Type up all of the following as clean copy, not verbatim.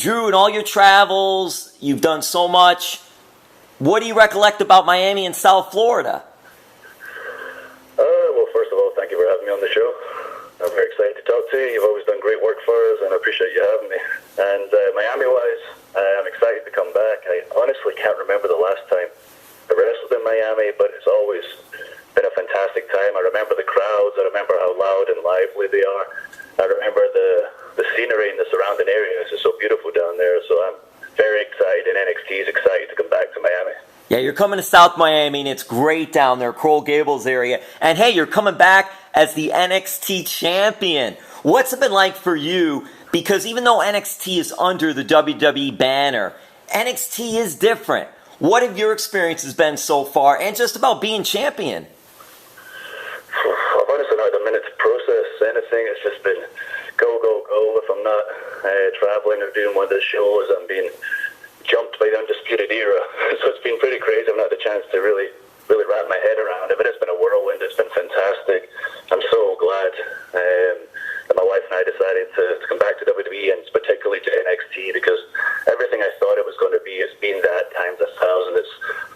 Drew, in all your travels, you've done so much. What do you recollect about Miami and South Florida? Well, first of all, thank you for having me on the show. I'm very excited to talk to you. You've always done great work for us, and I appreciate you having me. And Miami-wise, I'm excited to come back. I honestly can't remember the last time I wrestled in Miami, but it's always been a fantastic time. I remember the crowds. I remember how loud and lively they are. I remember the scenery in the surrounding areas is so beautiful down there. So I'm very excited, and NXT is excited to come back to Miami. Yeah, you're coming to South Miami, and it's great down there, Coral Gables area. And hey, you're coming back as the NXT champion. What's it been like for you? Because even though NXT is under the WWE banner, NXT is different. What have your experiences been so far, and just about being champion? I've honestly not had a minute to process anything. It's just been go, go, go. If I'm not traveling or doing one of the shows, I'm being jumped by the Undisputed Era. So it's been pretty crazy. I've not had the chance to really wrap my head around it, but it's been a whirlwind. It's been fantastic. I'm so glad that my wife and I decided to come back to WWE, and particularly to NXT, because everything I thought it was going to be, it's been that times 1,000. It's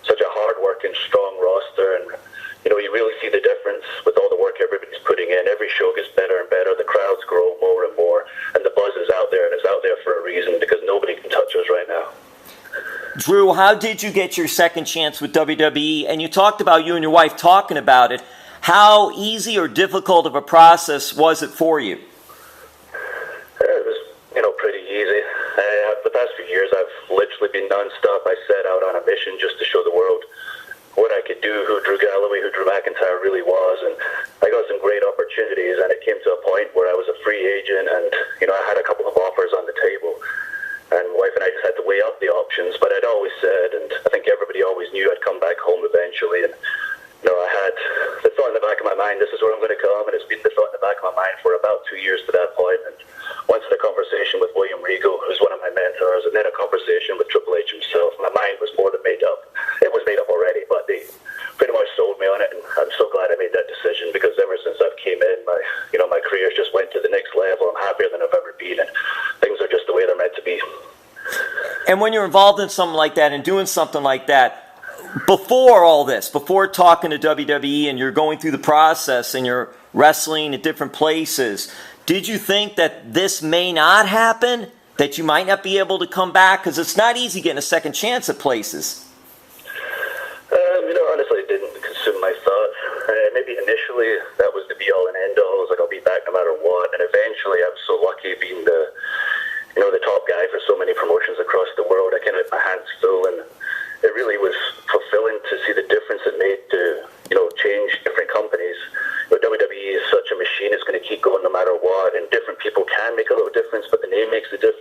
such a hard-working, strong roster, and you really see the difference with all the work everybody's putting in. Every show gets better and better. The crowds grow more and more, and the buzz is out there, and it's out there for a reason, because nobody can touch us right now. Drew, how did you get your second chance with WWE? And you talked about you and your wife talking about it. How easy or difficult of a process was it for you? It was, pretty easy. The past few years, I've literally been nonstop. I set out on a mission just to show the world what I could do, who Drew McIntyre really was, and I got some great opportunities, and it came to a point where I was a free agent, and I had a couple of offers on the table, and my wife and I just had to weigh up the options. But I'd always said, and I think everybody always knew, I'd come back home eventually, and I had the thought in the back of my mind, this is where I'm going to come, and it's been the thought in the back of my mind for about 2 years to that point. And once the conversation with William Regal, who's one of my mentors, and then a conversation with Triple H himself, my mind was more than made up. It was made up already, but they pretty much sold me on it, and I'm so glad I made that decision, because ever since I've came in, my career just went to the next level. I'm happier than I've ever been, and things are just the way they're meant to be. And when you're involved in something like that and doing something like that, before all this, before talking to WWE and you're going through the process and you're wrestling at different places, did you think that this may not happen? That you might not be able to come back? Because it's not easy getting a second chance at places. Honestly, it didn't consume my thoughts. Maybe initially that was the be-all and end-all. Like, I'll be back no matter what. And eventually, I was so lucky being the top guy for so many promotions across the world. I kind of had my hands full, and it really was fulfilling to see the difference it made to, change different companies. WWE is such a machine; it's going to keep going no matter what. And different people can make a little difference, but the name makes the difference.